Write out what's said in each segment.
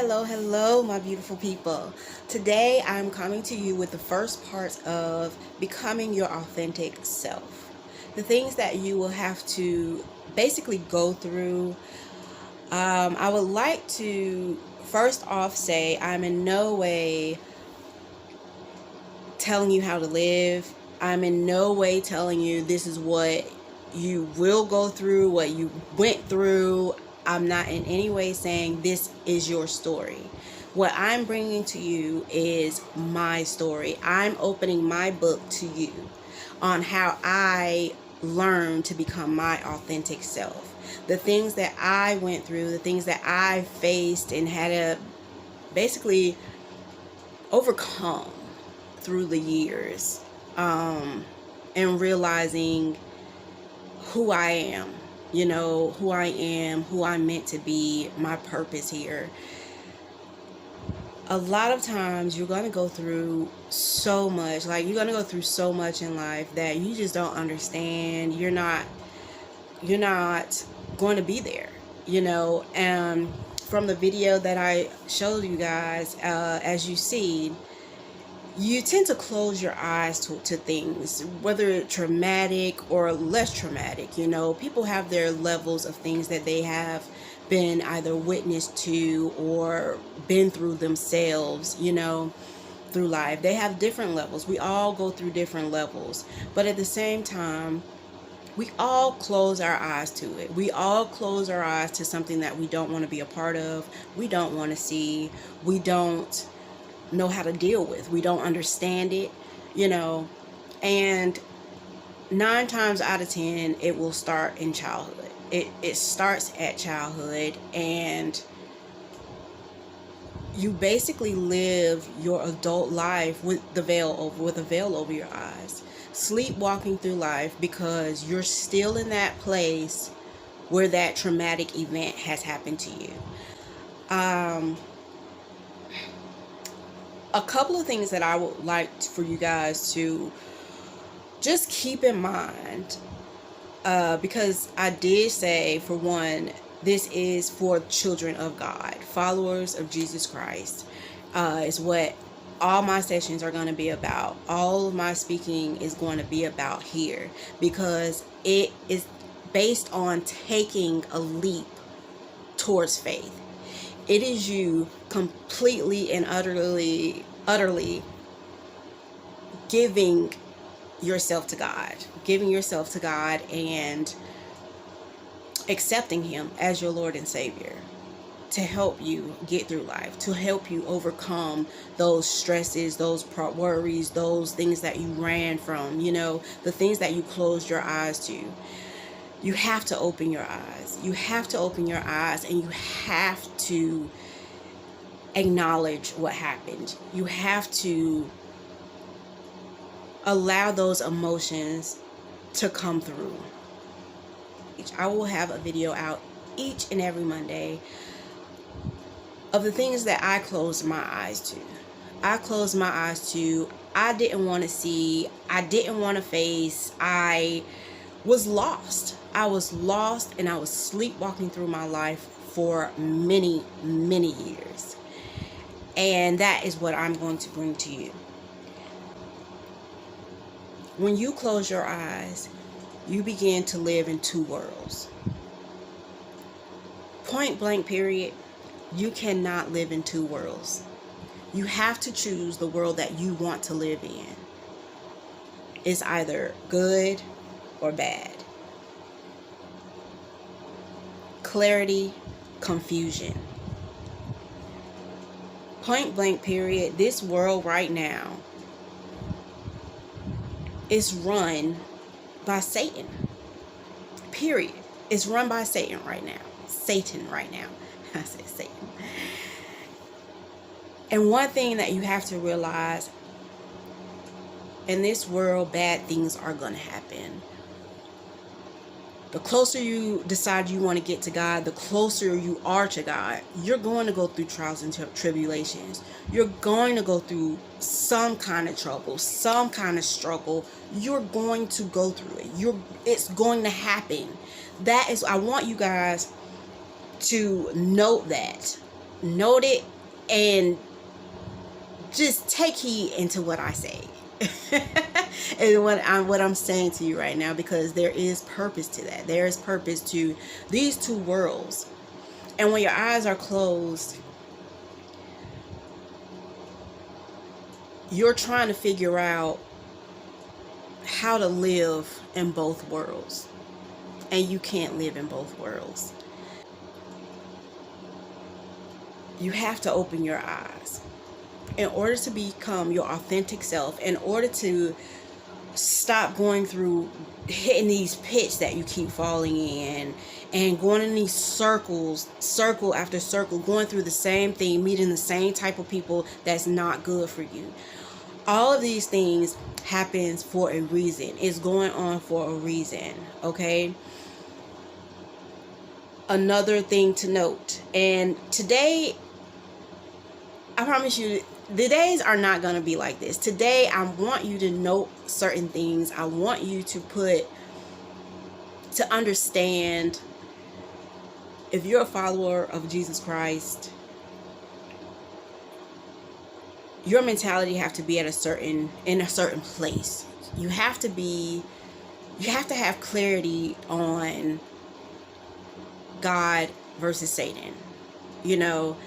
Hello, my beautiful people. Today I'm coming to you with the first part of becoming your authentic self. The things that you will have to basically go through. I would like to first off say I'm in no way telling you how to live. I'm in no way telling you this is what you will go through, what you went through. I'm not in any way saying this is your story. What I'm bringing to you is my story. I'm opening my book to you on how I learned to become my authentic self. The things that I went through, the things that I faced and had to basically overcome through the years, and realizing who I am, who I am, who I'm meant to be, my purpose here. A lot of times you're going to go through so much, you're going to go through so much in life that you just don't understand. You're not going to be there, and from the video that I showed you guys, as you see, you tend to close your eyes to things, whether it's traumatic or less traumatic. People have their levels of things that they have been either witnessed to or been through themselves, through life. They have different levels. We all go through different levels. But at the same time, we all close our eyes to it. We all close our eyes to something that we don't want to be a part of. We don't want to see. We don't know how to deal with. We don't understand it, and 9 times out of 10 it will start in childhood. It starts at childhood, and you basically live your adult life with a veil over your eyes, sleepwalking through life because you're still in that place where that traumatic event has happened to you. A couple of things that I would like for you guys to just keep in mind, because I did say, for one, this is for children of God, followers of Jesus Christ, is what all my sessions are going to be about. All of my speaking is going to be about here, because it is based on taking a leap towards faith. It is you completely and utterly giving yourself to God, and accepting Him as your Lord and Savior to help you get through life, to help you overcome those stresses, those worries, those things that you ran from, the things that you closed your eyes to. You have to open your eyes. You have to open your eyes, and you have to acknowledge what happened. You have to allow those emotions to come through. I will have a video out each and every Monday of the things that I closed my eyes to. I closed my eyes to. I didn't want to see. I didn't want to face. I was lost. And I was sleepwalking through my life for many, many years. And that is what I'm going to bring to you. When you close your eyes, you begin to live in 2 worlds. Point blank period, you cannot live in 2 worlds. You have to choose the world that you want to live in. It's either good or bad. Clarity, confusion. Point blank period, this world right now is run by Satan. Period. It's run by Satan right now. I say Satan. And one thing that you have to realize, in this world, bad things are going to happen. The closer you decide you want to get to God, the closer you are to God. You're going to go through trials and tribulations. You're going to go through some kind of trouble, some kind of struggle. You're going to go through it. It's going to happen. I want you guys to note that. note it and just take heed into what I say. And what I'm saying to you right now, because there is purpose to that. There is purpose to these two worlds. And when your eyes are closed, you're trying to figure out how to live in both worlds. And you can't live in both worlds. You have to open your eyes in order to become your authentic self, in order to stop going through hitting these pits that you keep falling in and going in these circles, circle after circle, going through the same thing, meeting the same type of people that's not good for you. All of these things happens for a reason. It's going on for a reason, okay? Another thing to note, and today, I promise you, the days are not going to be like this. Today, I want you to note certain things. I want you to understand, if you're a follower of Jesus Christ, your mentality have to be in a certain place. You have to have clarity on God versus Satan. You know,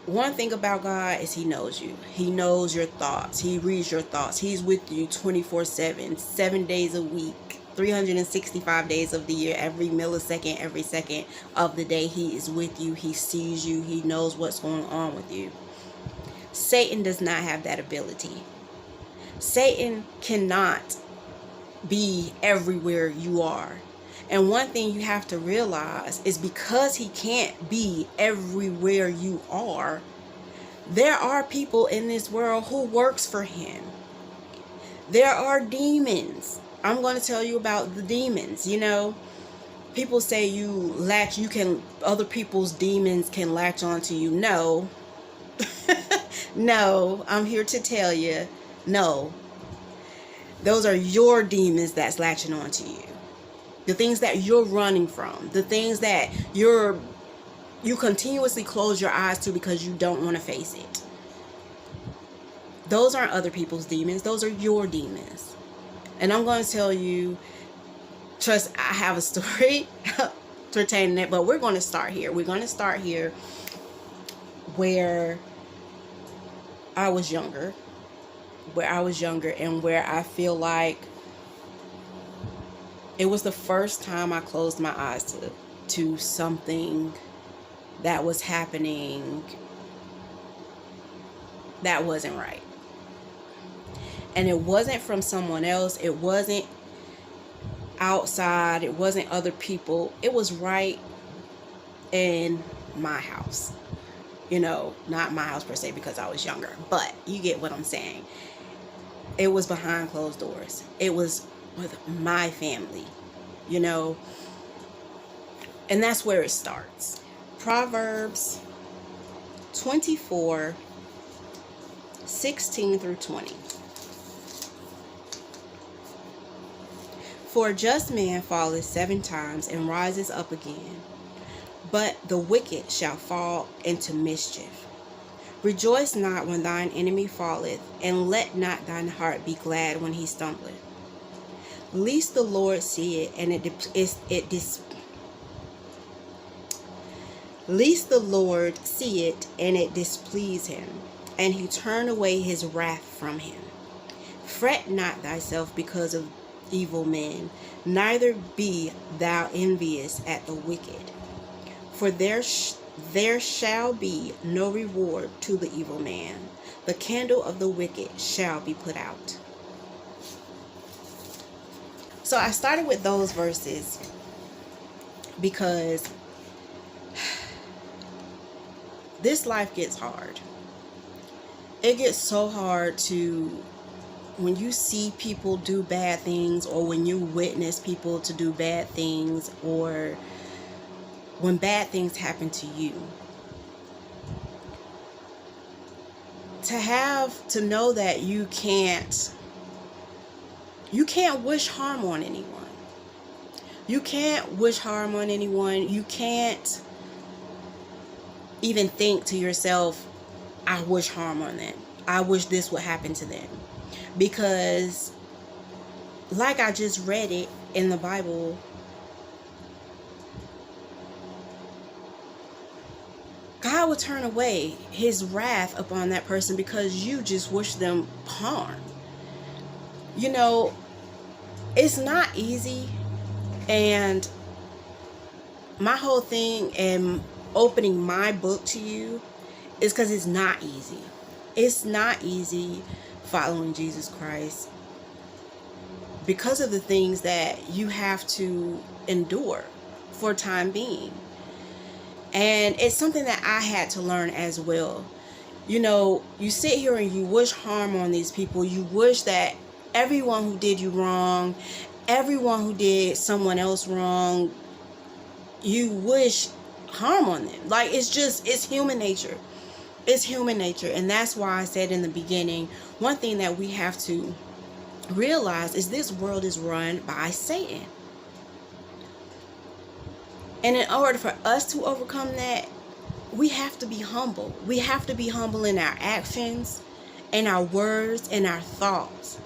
one thing about God is He knows you. He knows your thoughts. He reads your thoughts. He's with you 24/7, 7 days a week, 365 days of the year, every millisecond, every second of the day. He is with you. He sees you. He knows what's going on with you. Satan does not have that ability. Satan cannot be everywhere you are. And one thing you have to realize is, because he can't be everywhere you are, there are people in this world who works for him. There are demons. I'm going to tell you about the demons. You know, people say other people's demons can latch onto you. No. No, I'm here to tell you, no. Those are your demons that's latching onto you. The things that you're running from, the things that you continuously close your eyes to because you don't want to face it. Those aren't other people's demons. Those are your demons. And I'm going to tell you, trust, I have a story pertaining it, but we're going to start here. We're going to start here where I was younger, and where I feel like it was the first time I closed my eyes to something that was happening that wasn't right. And it wasn't from someone else. It wasn't outside. It wasn't other people. It was right in my house. You know, not my house per se, because I was younger, but you get what I'm saying. It was behind closed doors. It was with my family, you know, and that's where it starts. Proverbs 24:16-20. For a just man falleth 7 times and rises up again, but the wicked shall fall into mischief. Rejoice not when thine enemy falleth, and let not thine heart be glad when he stumbleth. Lest the Lord see it, and lest the Lord see it, and it displease him, and he turn away his wrath from him. Fret not thyself because of evil men, neither be thou envious at the wicked. For there shall be no reward to the evil man. The candle of the wicked shall be put out. So I started with those verses because this life gets hard. It gets so hard when you see people do bad things, or when you witness people to do bad things, or when bad things happen to you. To know that you can't wish harm on anyone. You can't wish harm on anyone. You can't even think to yourself, I wish harm on them. I wish this would happen to them. Because, like I just read it in the Bible, God will turn away his wrath upon that person because you just wish them harm. You know, it's not easy. And my whole thing in opening my book to you is because it's not easy. It's not easy following Jesus Christ because of the things that you have to endure for time being. And it's something that I had to learn as well. You know, you sit here and you wish harm on these people. You wish that everyone who did you wrong, everyone who did someone else wrong, you wish harm on them. Like, it's human nature. It's human nature. And that's why I said in the beginning, one thing that we have to realize is this world is run by Satan. And in order for us to overcome that, we have to be humble. We have to be humble in our actions, in our words, and our thoughts.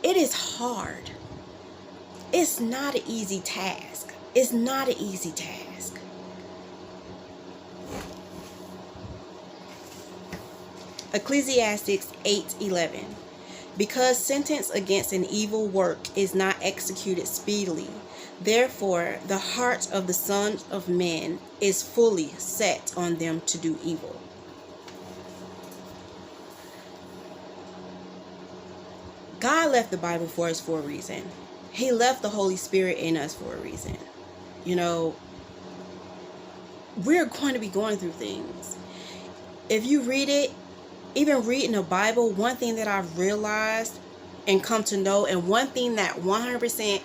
It is hard. It's not an easy task. It's not an easy task. Ecclesiastes 8:11. Because sentence against an evil work is not executed speedily, therefore the heart of the sons of men is fully set on them to do evil. God left the Bible for us for a reason. He left the Holy Spirit in us for a reason. You know, we're going to be going through things. If you read it, even reading the Bible, one thing that I've realized and come to know, and one thing that 100%,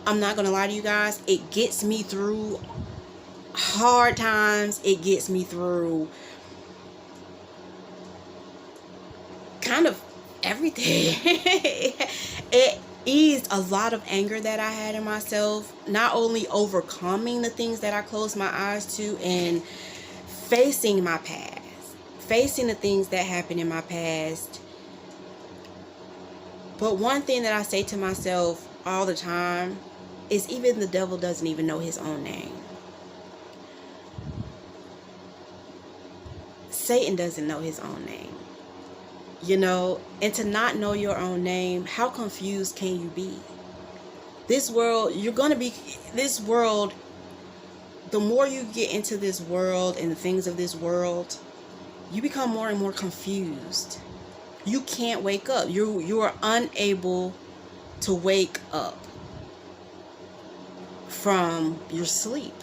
I'm not going to lie to you guys, it gets me through hard times. It gets me through kind of everything. It eased a lot of anger that I had in myself, not only overcoming the things that I closed my eyes to and facing my past, facing the things that happened in my past. But one thing that I say to myself all the time is even the devil doesn't even know his own name. Satan doesn't know his own name. You know, and to not know your own name, how confused can you be? This world, the more you get into this world and the things of this world, you become more and more confused. You can't wake up. You are unable to wake up from your sleep,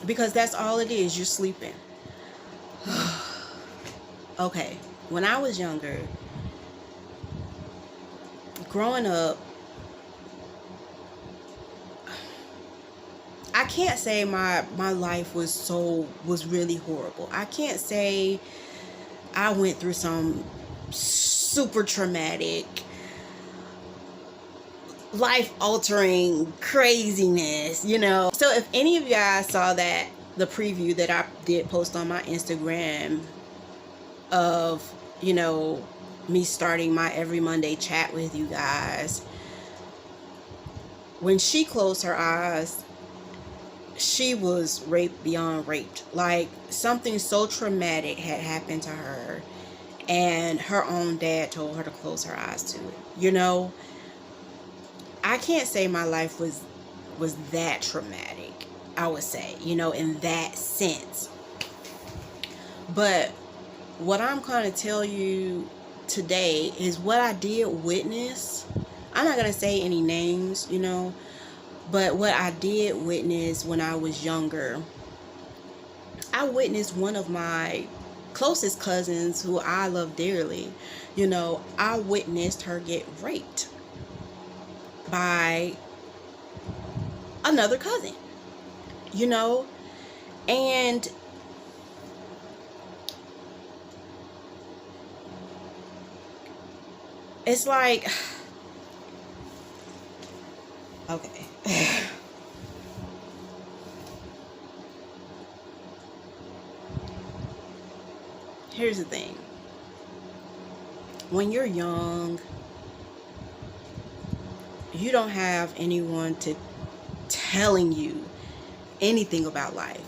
because that's all it is. You're sleeping. Okay, when I was younger, growing up, I can't say my life was really horrible. I can't say I went through some super traumatic, life-altering craziness, you know. So if any of you guys saw the preview that I did post on my Instagram of, you know, me starting my every Monday chat with you guys, when she closed her eyes, she was raped beyond raped. Like, something so traumatic had happened to her, and her own dad told her to close her eyes to it. You know, I can't say my life was that traumatic, I would say, you know, in that sense. But what I'm going to tell you today is what I did witness. I'm not going to say any names, you know, but what I did witness when I was younger, I witnessed one of my closest cousins who I love dearly, you know, I witnessed her get raped by another cousin, you know, and it's like, okay. Here's the thing. When you're young, you don't have anyone to telling you anything about life.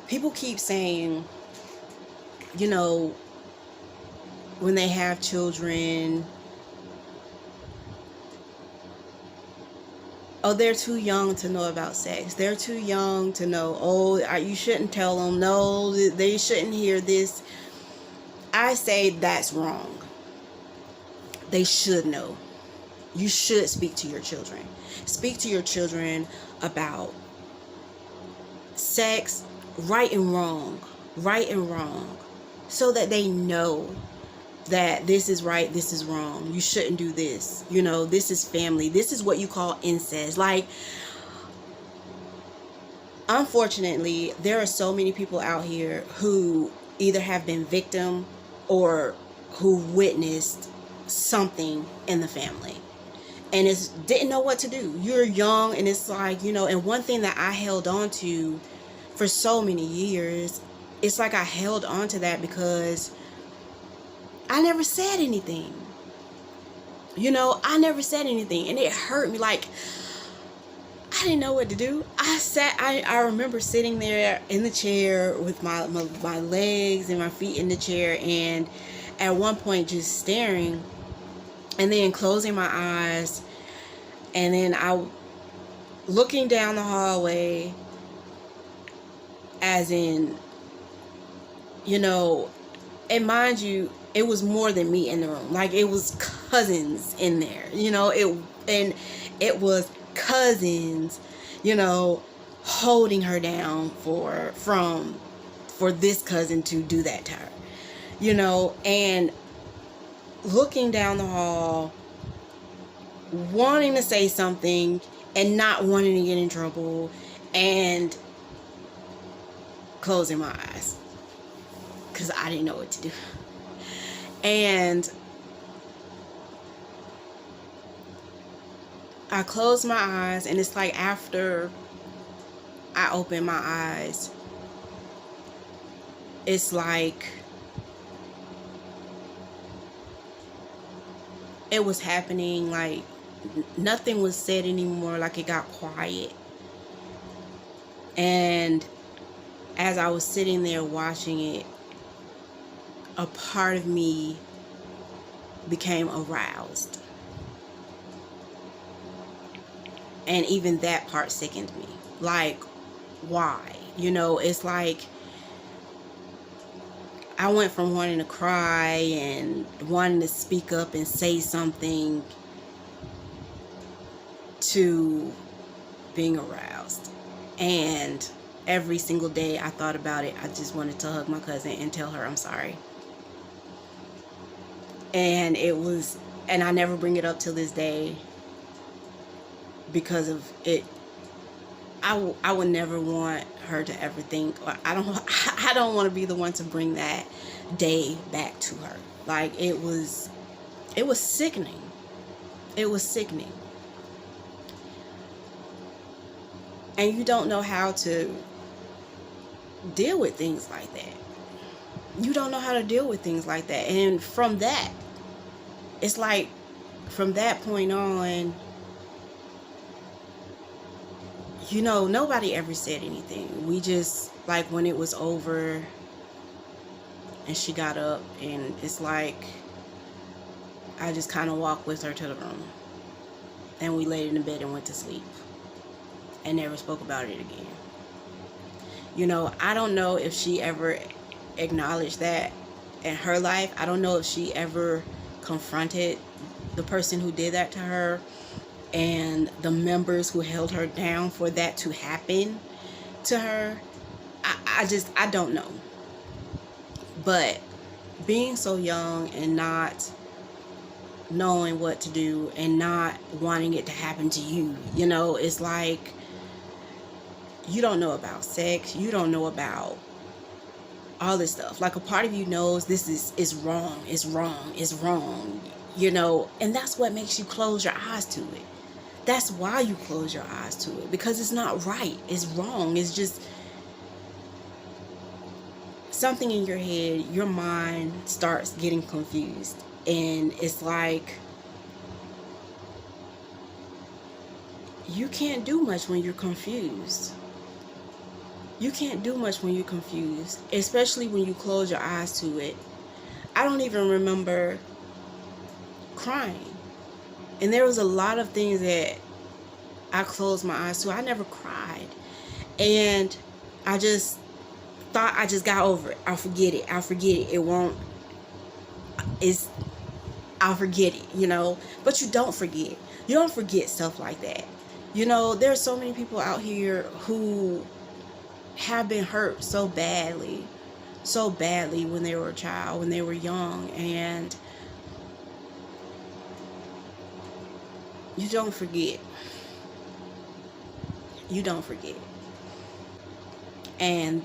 People keep saying, you know, when they have children, oh, they're too young to know about sex. They're too young to know. Oh, you shouldn't tell them. No, they shouldn't hear this. I say that's wrong. They should know. You should speak to your children. Speak to your children about sex, right and wrong, so that they know that this is right, this is wrong. You shouldn't do this. You know, this is family. This is what you call incest. Like, unfortunately, there are so many people out here who either have been victim or who witnessed something in the family and didn't know what to do. You're young, and it's like, you know, and one thing that I held on to for so many years, it's like I held on to that because I never said anything. You know, I never said anything, and it hurt me. Like, I didn't know what to do. I remember sitting there in the chair with my legs and my feet in the chair, and at one point just staring, and then closing my eyes, and then looking down the hallway, as in, you know, and mind you, it was more than me in the room. Like, it was cousins in there, you know, it was cousins, you know, holding her down for this cousin to do that to her, you know, and looking down the hall, wanting to say something and not wanting to get in trouble, and closing my eyes because I didn't know what to do. And I closed my eyes, and it's like after I opened my eyes, it's like it was happening, like nothing was said anymore, like it got quiet. And as I was sitting there watching it, a part of me became aroused. And even that part sickened me. Like, why? You know, it's like I went from wanting to cry and wanting to speak up and say something to being aroused. And every single day I thought about it, I just wanted to hug my cousin and tell her I'm sorry. And and I never bring it up till this day because of it. I would never want her to ever think, or I don't want to be the one to bring that day back to her. Like, it was sickening. It was sickening. And you don't know how to deal with things like that. You don't know how to deal with things like that. And from that, it's like, from that point on, you know, nobody ever said anything. We just, like, when it was over and she got up, and it's like I just kind of walked with her to the room, and we laid in the bed and went to sleep and never spoke about it again. You know, I don't know if she ever acknowledged that in her life. I don't know if she ever confronted the person who did that to her and the members who held her down for that to happen to her. I don't know. But being so young and not knowing what to do and not wanting it to happen to you, you know, it's like you don't know about sex, you don't know about all this stuff. Like, a part of you knows this is wrong, it's wrong, it's wrong, you know, and that's what makes you close your eyes to it. That's why you close your eyes to it, because it's not right, it's wrong, it's just something in your head, your mind starts getting confused. And it's like, you can't do much when you're confused. You can't do much when you're confused, especially when you close your eyes to it. I don't even remember crying. And there was a lot of things that I closed my eyes to. I never cried. And I just thought I just got over it. I'll forget it. I'll forget it. It won't. I'll forget it, you know. But you don't forget. You don't forget stuff like that. You know, there's so many people out here who have been hurt so badly when they were a child, when they were young, and you don't forget. You don't forget. And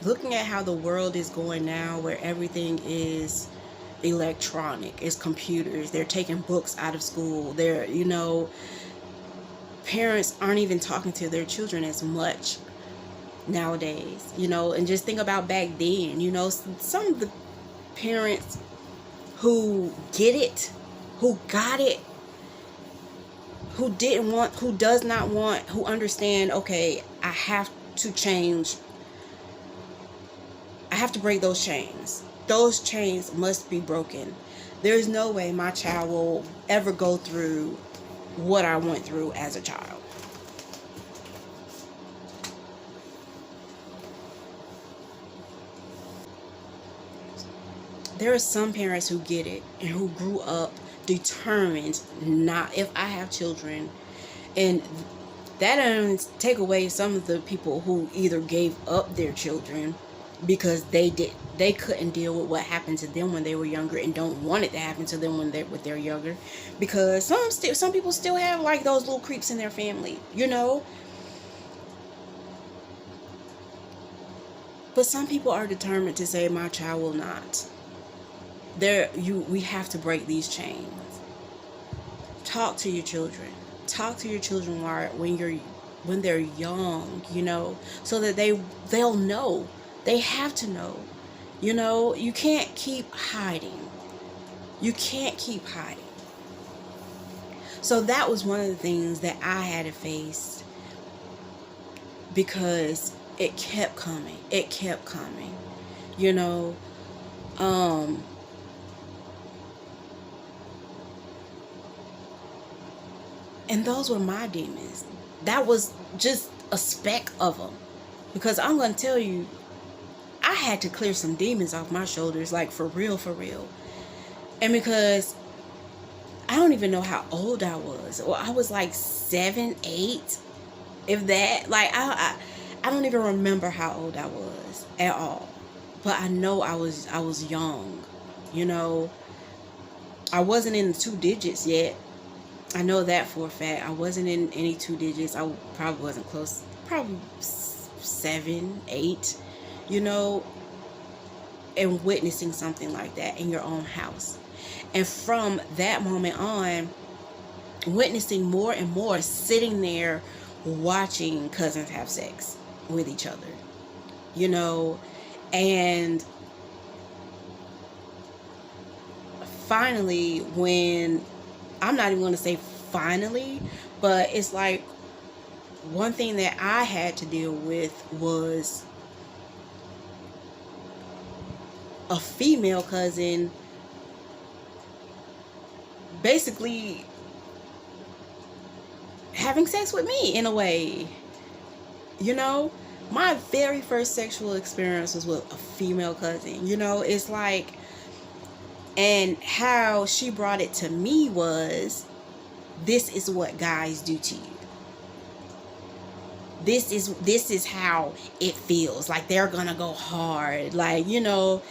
looking at how the world is going now, where everything is electronic, it's computers, they're taking books out of school, they're, you know, parents aren't even talking to their children as much nowadays, you know. And just think about back then, you know, some of the parents who get it, who got it, who didn't want, who does not want, who understand, okay, I have to change, I have to break those chains. Those chains must be broken. There's no way my child will ever go through what I went through as a child. There are some parents who get it and who grew up determined, not, if I have children, and that doesn't take away some of the people who either gave up their children because they couldn't deal with what happened to them when they were younger and don't want it to happen to them when they're younger, because some people still have like those little creeps in their family, you know. But some people are determined to say, my child will not. We have to break these chains. Talk to your children. Talk to your children when they're young, you know, so that they'll know. They have to know. You know, you can't keep hiding. You can't keep hiding. So that was one of the things that I had to face, because it kept coming. It kept coming. You know, and those were my demons. That was just a speck of them. Because I'm going to tell you, I had to clear some demons off my shoulders, like for real, for real. And because I don't even know how old I was. Well, I was like 7, 8, if that. Like, I don't even remember how old I was at all. But I know I was young, you know. I wasn't in the 2 digits yet. I know that for a fact. I wasn't in any 2 digits. I probably wasn't close. Probably 7, 8, you know. And witnessing something like that in your own house. And from that moment on, witnessing more and more, sitting there watching cousins have sex with each other, you know. And finally, when, I'm not even going to say finally, but it's like, one thing that I had to deal with was a female cousin basically having sex with me in a way, you know. My very first sexual experience was with a female cousin, you know. It's like, and how she brought it to me was, this is what guys do to you. This is how it feels. Like, they're gonna go hard, like, you know.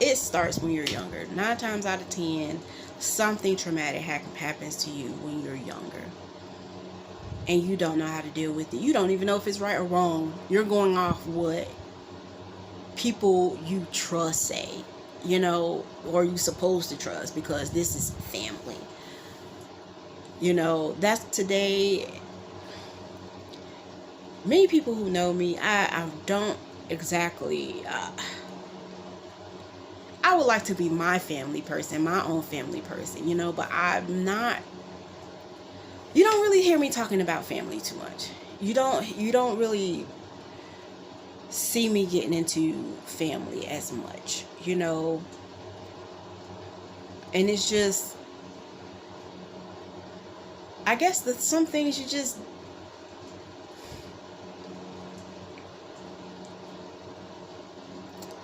It starts when you're younger. 9 times out of 10, something traumatic happens to you when you're younger. And you don't know how to deal with it. You don't even know if it's right or wrong. You're going off what people you trust say, you know, or you supposed to trust, because this is family. That's today. Many people who know me, I don't exactly, I would like to be my family person, my own family person, but I'm not. You don't really hear me talking about family too much. You don't really see me getting into family as much, and it's just, I guess that some things you just,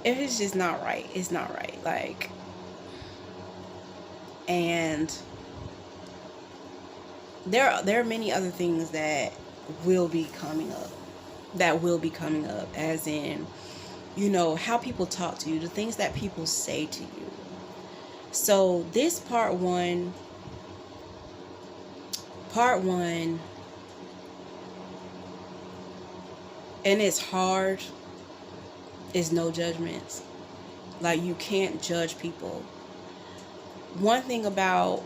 if it's just not right, it's not right. Like, and there are many other things that will be coming up, as in, how people talk to you, the things that people say to you. So this part one, and it's hard, is no judgments. Like, you can't judge people. One thing about,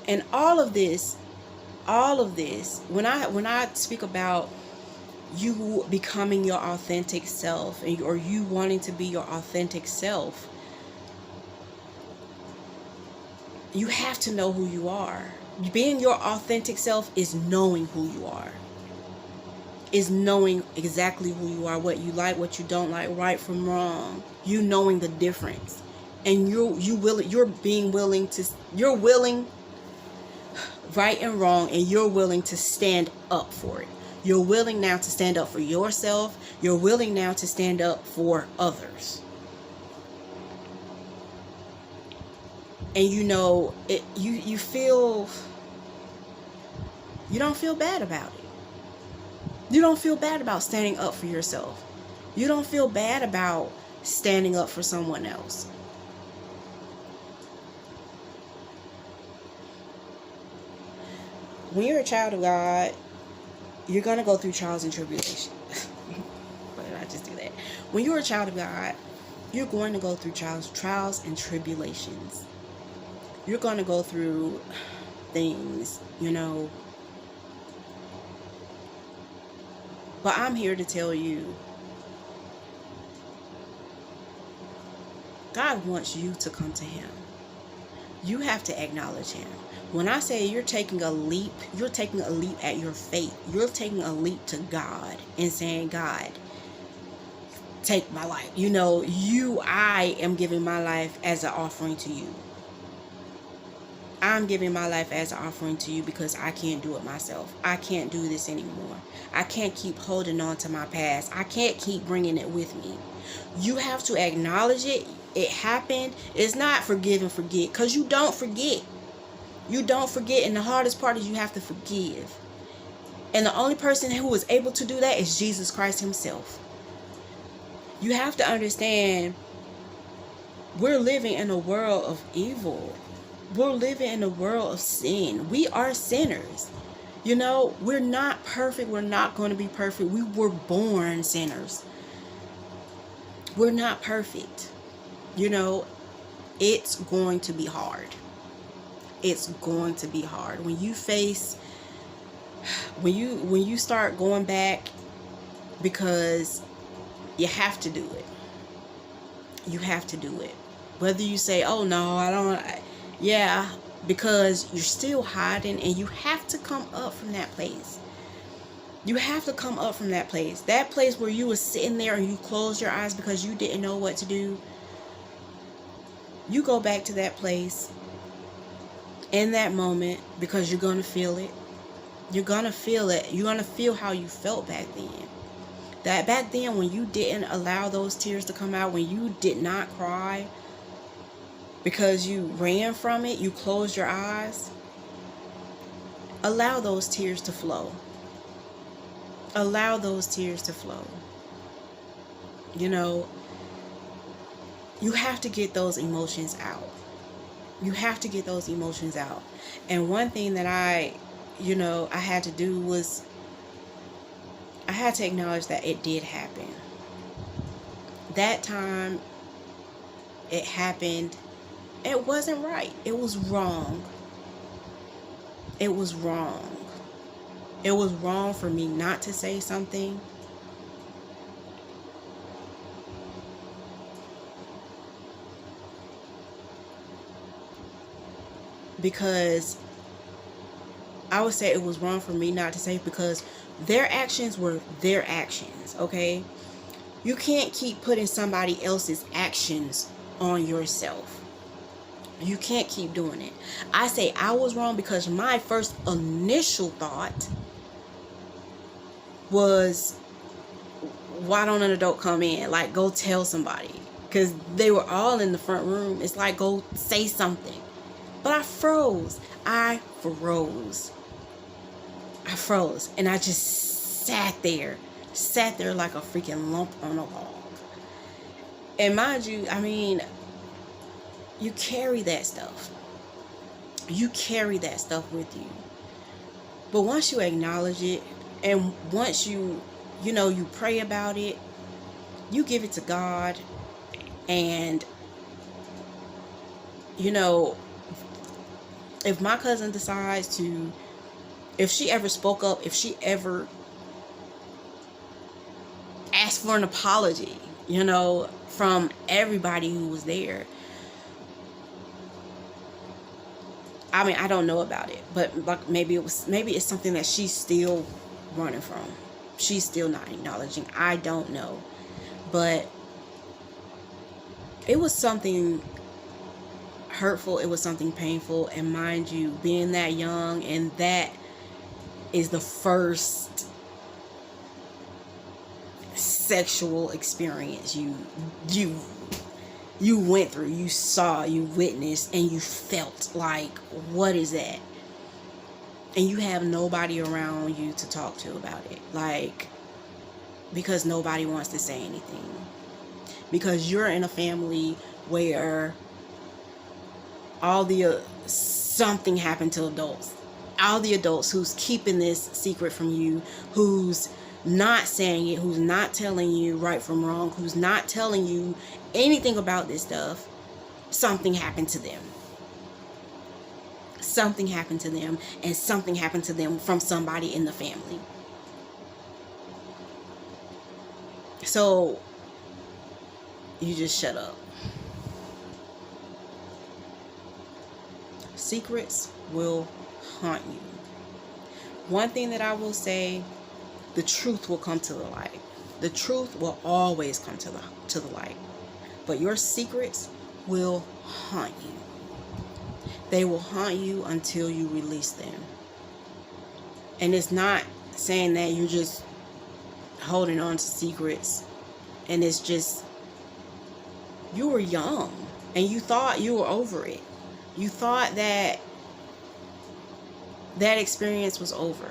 and all of this, when I speak about you becoming your authentic self, or you wanting to be your authentic self, you have to know who you are. Being your authentic self is knowing who you are. Is knowing exactly who you are, what you like, what you don't like, right from wrong. You knowing the difference. And you're willing right and wrong, and you're willing to stand up for it. You're willing now to stand up for yourself. You're willing now to stand up for others. And you feel, you don't feel bad about it. You don't feel bad about standing up for yourself. You don't feel bad about standing up for someone else. When you're a child of God, you're going to go through trials and tribulations. Why did I just do that? When you're a child of God, you're going to go through trials and tribulations. You're going to go through things, But I'm here to tell you, God wants you to come to Him. You have to acknowledge Him. When I say you're taking a leap at your faith. You're taking a leap to God and saying, God, take my life. I am giving my life as an offering to you. I'm giving my life as an offering to you because I can't do it myself. I can't do this anymore. I can't keep holding on to my past. I can't keep bringing it with me. You have to acknowledge it. It happened. It's not forgive and forget, because you don't forget. You don't forget, and the hardest part is you have to forgive. And the only person who is able to do that is Jesus Christ Himself. You have to understand, we're living in a world of evil. We're living in a world of sin. We are sinners. We're not perfect. We're not going to be perfect. We were born sinners. We're not perfect. It's going to be hard. It's going to be hard. When you start going back, because you have to do it. You have to do it. Whether you say, oh no, I don't. Yeah, because you're still hiding, and you have to come up from that place. You have to come up from that place. That place where you were sitting there and you closed your eyes because you didn't know what to do. You go back to that place in that moment, because you're going to feel it. You're going to feel it. You're going to feel how you felt back then. That back then, when you didn't allow those tears to come out, when you did not cry, because you ran from it, you closed your eyes. Allow those tears to flow. Allow those tears to flow. You have to get those emotions out. You have to get those emotions out. And one thing that I had to do was, I had to acknowledge that it did happen. That time it happened. It wasn't right. It was wrong. it was wrong. It was wrong for me not to say something. Because I would say it was wrong for me not to say, because their actions were their actions, okay? You can't keep putting somebody else's actions on yourself. You can't keep doing it. I say I was wrong because my first initial thought was, why don't an adult come in? Like, go tell somebody. Because they were all in the front room. It's like, go say something. But I froze. I froze. And I just sat there like a freaking lump on a log. And mind you, I mean, you carry that stuff. You carry that stuff with you. But once you acknowledge it, and once you pray about it, you give it to God, and if my cousin decides to, if she ever spoke up, if she ever asked for an apology, from everybody who was there, I mean, I don't know about it, but like maybe it's something that she's still running from. She's still not acknowledging. I don't know. But it was something hurtful. It was something painful. And mind you, being that young, and that is the first sexual experience you went through, you saw, you witnessed, and you felt like, what is that? And you have nobody around you to talk to about it, like, because nobody wants to say anything, because you're in a family where something happened to adults, all the adults who's keeping this secret from you, who's not saying it, who's not telling you right from wrong, who's not telling you anything about this stuff. Something happened to them. Something happened to them, and something happened to them from somebody in the family. So you just shut up. Secrets will haunt you. One thing that I will say, the truth will come to the light. The truth will always come to the light. But your secrets will haunt you. They will haunt you until you release them. And it's not saying that you're just holding on to secrets, and it's just, you were young and you thought you were over it. You thought that experience was over.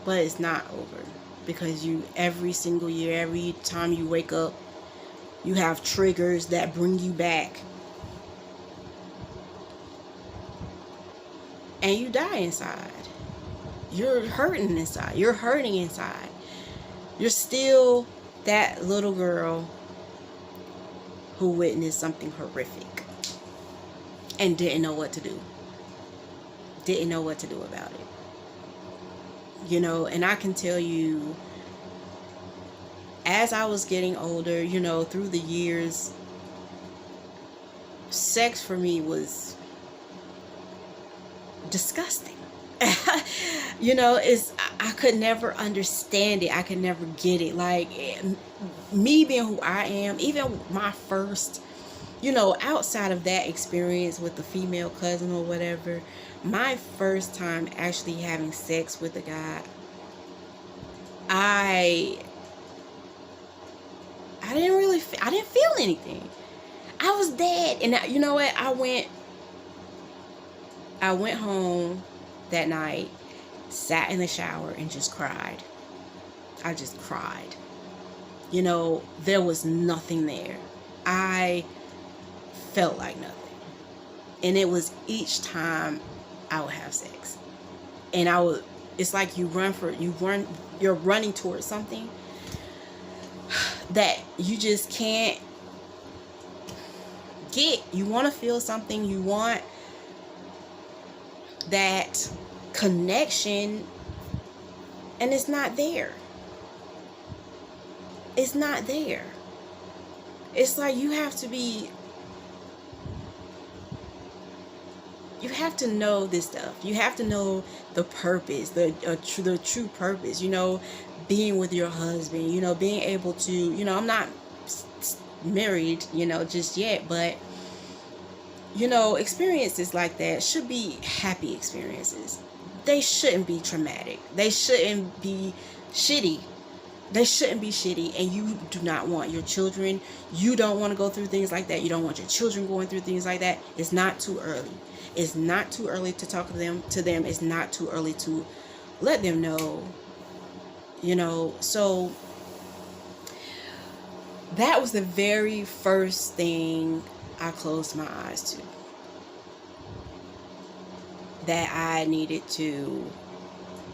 But it's not over, because every single year, every time you wake up, you have triggers that bring you back. And you die inside. You're hurting inside. You're hurting inside. You're still that little girl who witnessed something horrific and didn't know what to do. Didn't know what to do about it. And I can tell you, as I was getting older, through the years, sex for me was disgusting. I could never understand it. I could never get it. Like, me being who I am, even my first, outside of that experience with the female cousin or whatever, my first time actually having sex with a guy, I didn't feel anything. I was dead. And you know what? I went home that night, sat in the shower, and just cried. I just cried. There was nothing there. I felt like nothing. And it was each time I would have sex. And it's like you're running towards something that you just can't get. You want to feel something. You want that connection, and it's not there. It's not there. It's like you have to know this stuff. You have to know the purpose, the true purpose, being with your husband, being able to, I'm not married, just yet, but, experiences like that should be happy experiences. They shouldn't be traumatic. They shouldn't be shitty. They shouldn't be shitty, and you do not want your children, you don't want to go through things like that. You don't want your children going through things like that. It's not too early. It's not too early to talk to them. It's not too early to let them know, So that was the very first thing I closed my eyes to, that I needed to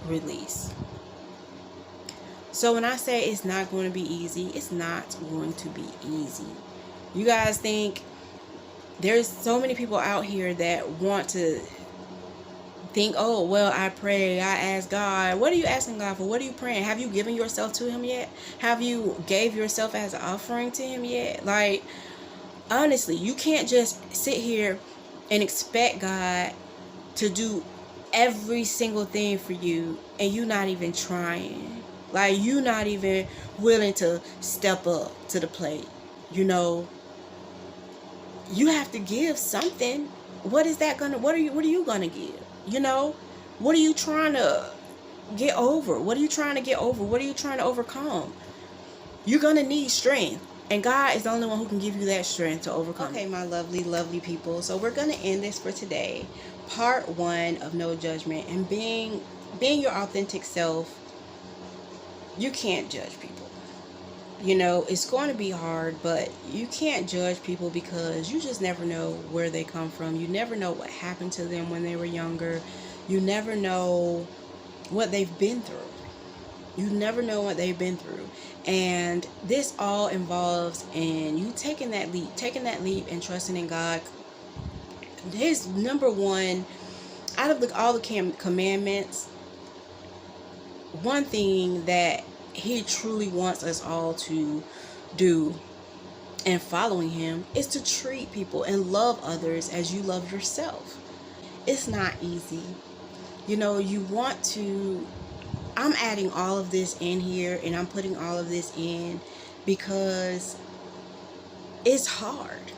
release. So when I say it's not going to be easy, it's not going to be easy. You guys think there's so many people out here that want to think, oh, well, I pray, I ask God. What are you asking God for? What are you praying? Have you given yourself to him yet? Have you gave yourself as an offering to him yet? Like, honestly, you can't just sit here and expect God to do every single thing for you and you not even trying. Like, you not even willing to step up to the plate. You have to give something. What are you gonna give? What are you trying to get over? What are you trying to get over? What are you trying to overcome? You're gonna need strength, and God is the only one who can give you that strength to overcome. Okay, my lovely, lovely people. So we're gonna end this for today. Part 1 of No Judgment, and being your authentic self. You can't judge people. It's going to be hard, but you can't judge people because you just never know where they come from. You never know what happened to them when they were younger. You never know what they've been through. And this all involves in you taking that leap and trusting in God. His number one, out of all the commandments, one thing that he truly wants us all to do and following him is to treat people and love others as you love yourself. It's not easy. You want to, I'm adding all of this in here, and I'm putting all of this in because it's hard.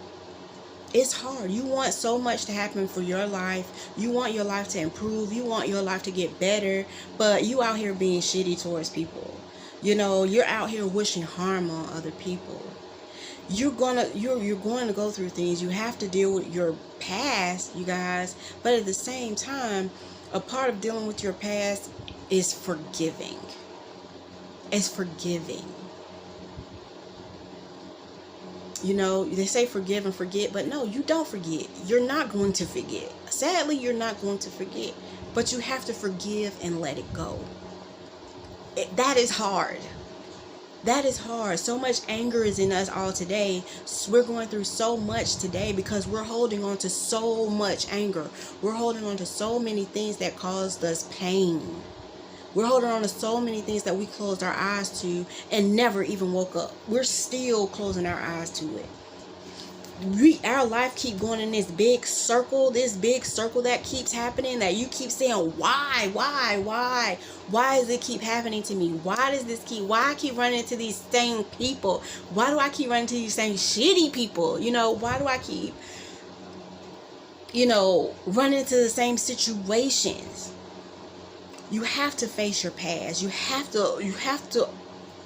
It's hard. You want so much to happen for your life. You want your life to improve. You want your life to get better, but you out here being shitty towards people. You're out here wishing harm on other people. You're going to go through things. You have to deal with your past, you guys, but at the same time, a part of dealing with your past is forgiving. It's forgiving. They say forgive and forget, but no, you don't forget. You're not going to forget. Sadly, you're not going to forget, but you have to forgive and let it go. That is hard. That is hard. So much anger is in us all today. We're going through so much today because we're holding on to so much anger. We're holding on to so many things that caused us pain. We're holding on to so many things that we closed our eyes to and never even woke up. We're still closing our eyes to it. Our life keep going in this big circle that keeps happening, that you keep saying, why does it keep happening to me? Why I keep running into these same people? Why do I keep running into these same shitty people? Why do I keep running into the same situations? You have to face your past. You have to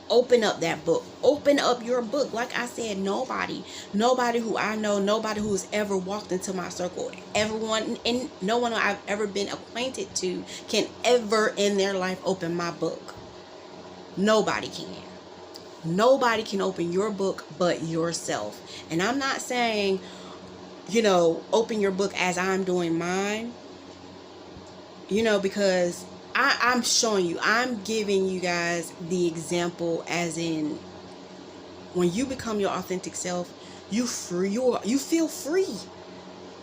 open up that book. Open up your book. Like I said, nobody who I know, nobody who's ever walked into my circle, no one I've ever been acquainted to can ever in their life open my book. Nobody can. Nobody can open your book but yourself. And I'm not saying, open your book as I'm doing mine, because I'm showing you, I'm giving you guys the example, as in when you become your authentic self, you feel free.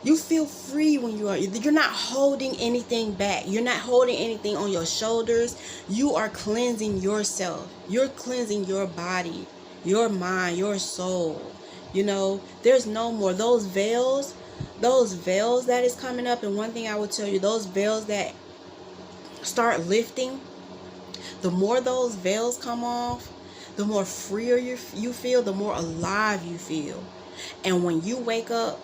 You feel free when you're not holding anything back. You're not holding anything on your shoulders. You are cleansing yourself. You're cleansing your body, your mind, your soul. You know, there's no more those veils that is coming up. And one thing I will tell you, those veils that start lifting, the more those veils come off, the more freer you feel, the more alive you feel. And when you wake up,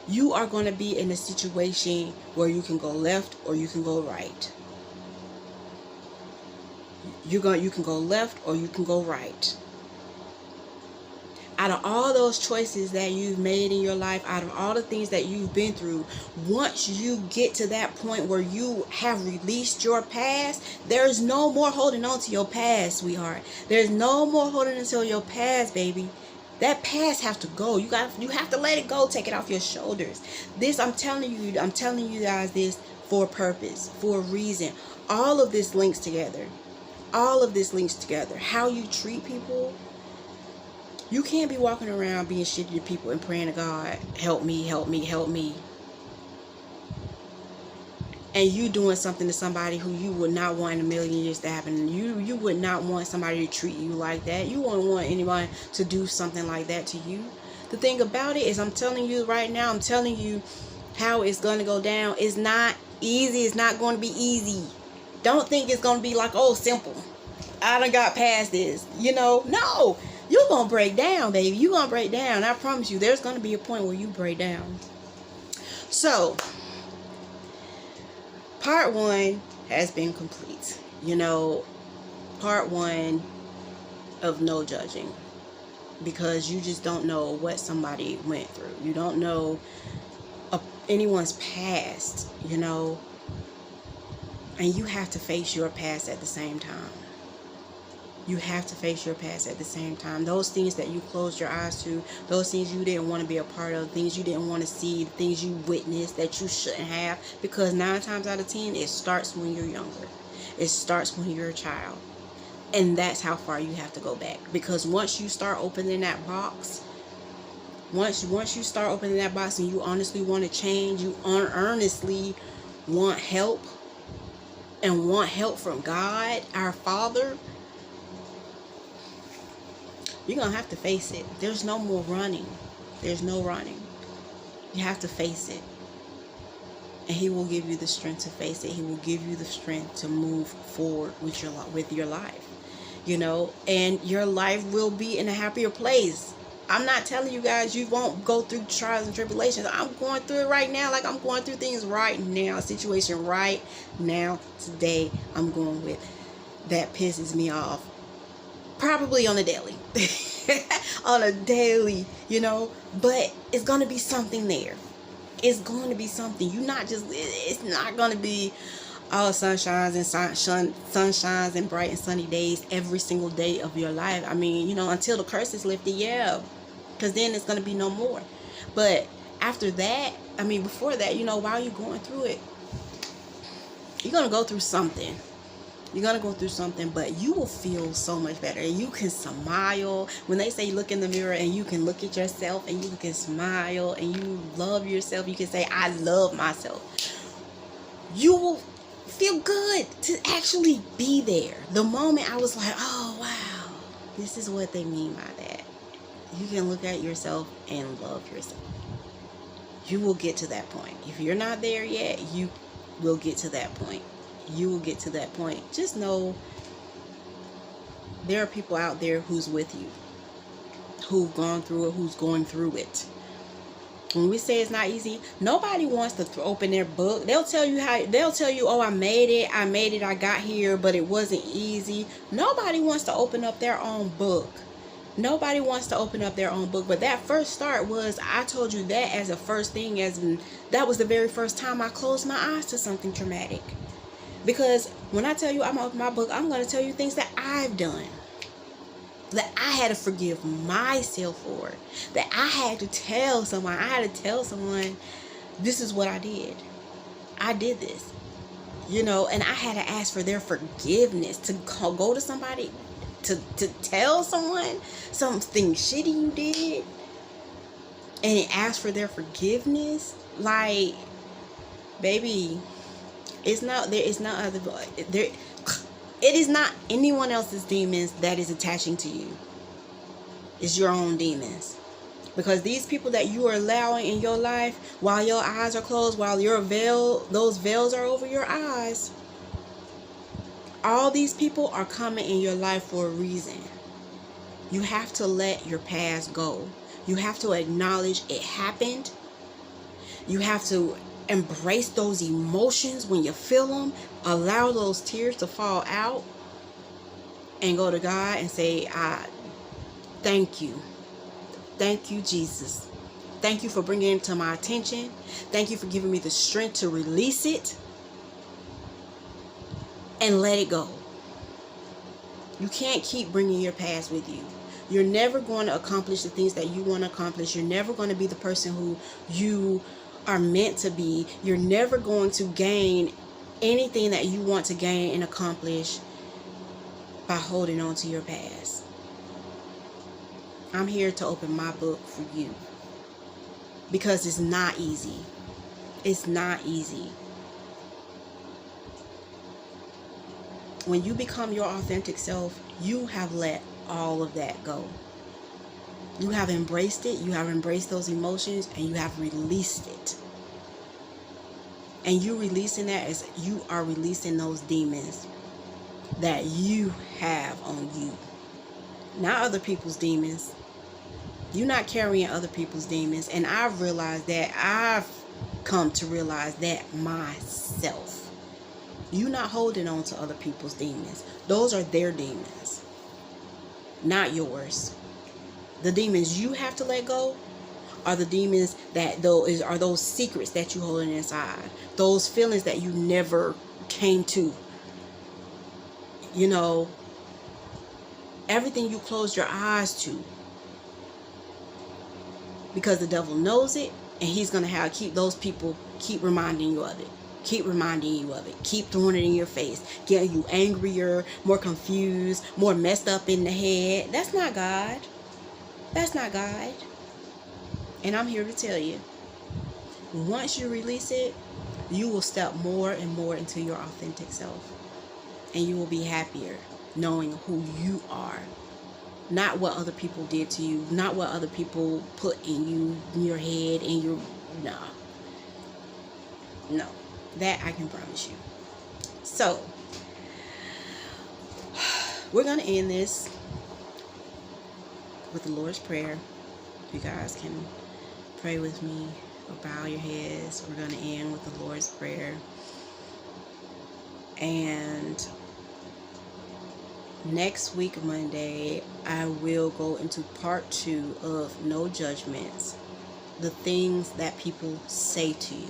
you are going to be in a situation where you can go left or you can go right. You can go left or you can go right. Out of all those choices that you've made in your life, out of all the things that you've been through, once you get to that point where you have released your past, there's no more holding on to your past, sweetheart. There's no more holding on to your past, baby. That past have to go. You have to let it go. Take it off your shoulders. This, I'm telling you guys this for a purpose, for a reason. All of this links together. All of this links together. How you treat people. You can't be walking around being shitty to people and praying to God, help me, help me, help me. And you doing something to somebody who you would not want in a million years to happen. You would not want somebody to treat you like that. You wouldn't want anyone to do something like that to you. The thing about it is, I'm telling you right now, I'm telling you how it's going to go down. It's not easy. It's not going to be easy. Don't think it's going to be like, oh, simple. I done got past this. You know, no. You're going to break down, baby. You're going to break down. I promise you, there's going to be a point where you break down. So, part 1 has been complete. You know, part 1 of no judging. Because you just don't know what somebody went through. You don't know anyone's past, you know. And you have to face your past at the same time. You have to face your past at the same time. Those things that you closed your eyes to, those things you didn't want to be a part of, things you didn't want to see, things you witnessed that you shouldn't have. Because 9 times out of 10, it starts when you're younger. It starts when you're a child. And that's how far you have to go back. Because once you start opening that box, once you start opening that box and you honestly want to change, you earnestly want help and want help from God, our Father, you're going to have to face it. There's no more running. There's no running. You have to face it. And He will give you the strength to face it. He will give you the strength to move forward with your life. You know, and your life will be in a happier place. I'm not telling you guys you won't go through trials and tribulations. I'm going through it right now. Like, I'm going through things right now. A situation right now, today, I'm going with. That pisses me off. Probably on a daily. On a daily, you know. But it's going to be something there. It's going to be something. It's not going to be all sunshines and bright and sunny days every single day of your life. I mean, you know, until the curse is lifted, yeah. Because then it's going to be no more. But after that, I mean, before that, you know, while you're going through it, you're going to go through something. You're going to go through something, but you will feel so much better. And you can smile. When they say look in the mirror and you can look at yourself and you can smile and you love yourself, you can say, I love myself. You will feel good to actually be there. The moment I was like, oh, wow, this is what they mean by that. You can look at yourself and love yourself. You will get to that point. If you're not there yet, you will get to that point. You will get to that point. Just know there are people out there who's with you, who've gone through it, who's going through it. When we say it's not easy, nobody wants to open their book. They'll tell you, oh, I made it, I got here, but it wasn't easy. Nobody wants to open up their own book. Nobody wants to open up their own book. But that first start was, I told you that as a first thing, that was the very first time I closed my eyes to something traumatic. Because when I tell you I'm going to open my book, I'm going to tell you things that I've done, that I had to forgive myself for, that I had to tell someone, this is what I did. I did this, you know, and I had to ask for their forgiveness, to go to somebody, to tell someone something shitty you did and ask for their forgiveness. Like, baby, it's not there. It's not other there. It is not anyone else's demons that is attaching to you. It's your own demons. Because these people that you are allowing in your life, while your eyes are closed, while those veils are over your eyes, all these people are coming in your life for a reason. You have to let your past go. You have to acknowledge it happened. You have to embrace those emotions when you feel them. Allow those tears to fall out. And go to God and say, thank you. Thank you, Jesus. Thank you for bringing it to my attention. Thank you for giving me the strength to release it. And let it go. You can't keep bringing your past with you. You're never going to accomplish the things that you want to accomplish. You're never going to be the person who you are meant to be. You're never going to gain anything that you want to gain and accomplish by holding on to your past. I'm here to open my book for you. Because it's not easy. It's not easy. When you become your authentic self, you have let all of that go. You have embraced it. You have embraced those emotions and you have released it. And you releasing that as you are releasing those demons that you have on you. Not other people's demons. You're not carrying other people's demons. And I've realized that. I've come to realize that myself. You're not holding on to other people's demons. Those are their demons, not yours. The demons you have to let go are the demons that are those secrets that you holding inside. Those feelings that you never came to. You know, everything you closed your eyes to. Because the devil knows it, and he's going to keep those people keep reminding you of it. Keep reminding you of it. Keep throwing it in your face. Getting you angrier, more confused, more messed up in the head. That's not God. That's not God. And I'm here to tell you, once you release it, you will step more and more into your authentic self. And you will be happier knowing who you are. Not what other people did to you. Not what other people put in you, in your head, in your... No. That I can promise you. So, we're going to end this with the Lord's Prayer. You guys can pray with me or bow your heads. We're going to end with the Lord's Prayer. And next week, Monday, I will go into part 2 of No Judgements. The things that people say to you.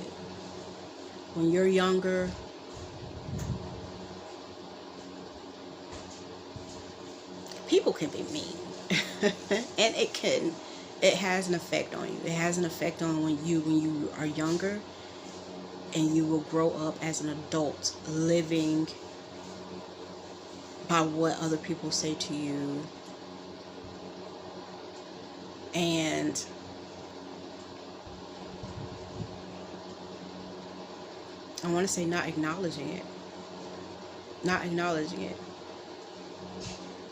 When you're younger, people can be mean. And it has an effect on you. It has an effect on when you are younger, and you will grow up as an adult living by what other people say to you. And I want to say not acknowledging it. Not acknowledging it.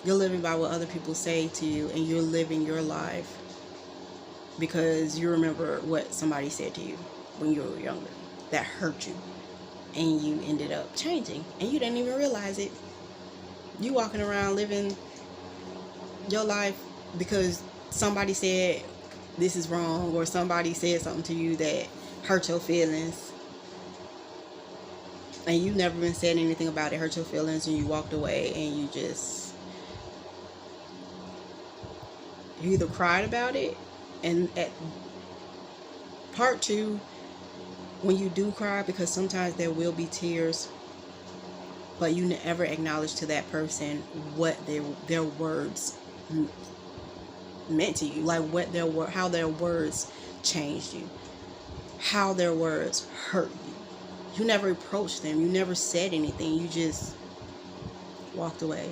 You're living by what other people say to you, and you're living your life because you remember what somebody said to you when you were younger that hurt you, and you ended up changing, and you didn't even realize it. You walking around living your life because somebody said this is wrong, or somebody said something to you that hurt your feelings. And you never been said anything about it, hurt your feelings, and you walked away, and you either cried about it, and at part 2, when you do cry, because sometimes there will be tears, but you never acknowledge to that person what their words meant to you, like how their words changed you, how their words hurt you. You never approached them. You never said anything. You just walked away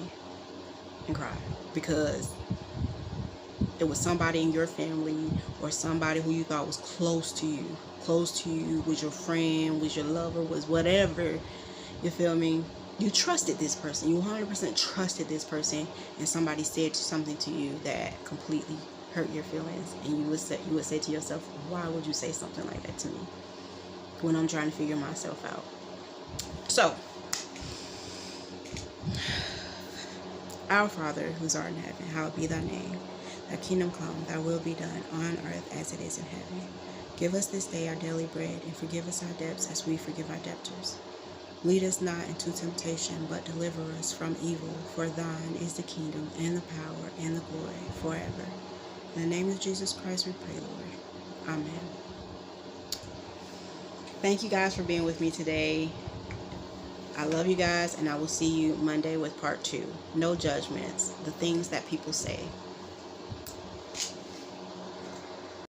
and cried because it was somebody in your family or somebody who you thought was close to you close to you, was your friend, was your lover, was whatever, you feel me? You trusted this person. You 100% trusted this person, and somebody said something to you that completely hurt your feelings, and you would say to yourself, why would you say something like that to me when I'm trying to figure myself out? So, our Father who's art in heaven, hallowed be thy name. Thy kingdom come, thy will be done on earth as it is in heaven. Give us this day our daily bread, and forgive us our debts as we forgive our debtors. Lead us not into temptation, but deliver us from evil. For thine is the kingdom, and the power, and the glory, forever. In the name of Jesus Christ we pray, Lord. Amen. Thank you guys for being with me today. I love you guys, and I will see you Monday with part 2. No judgments. The things that people say.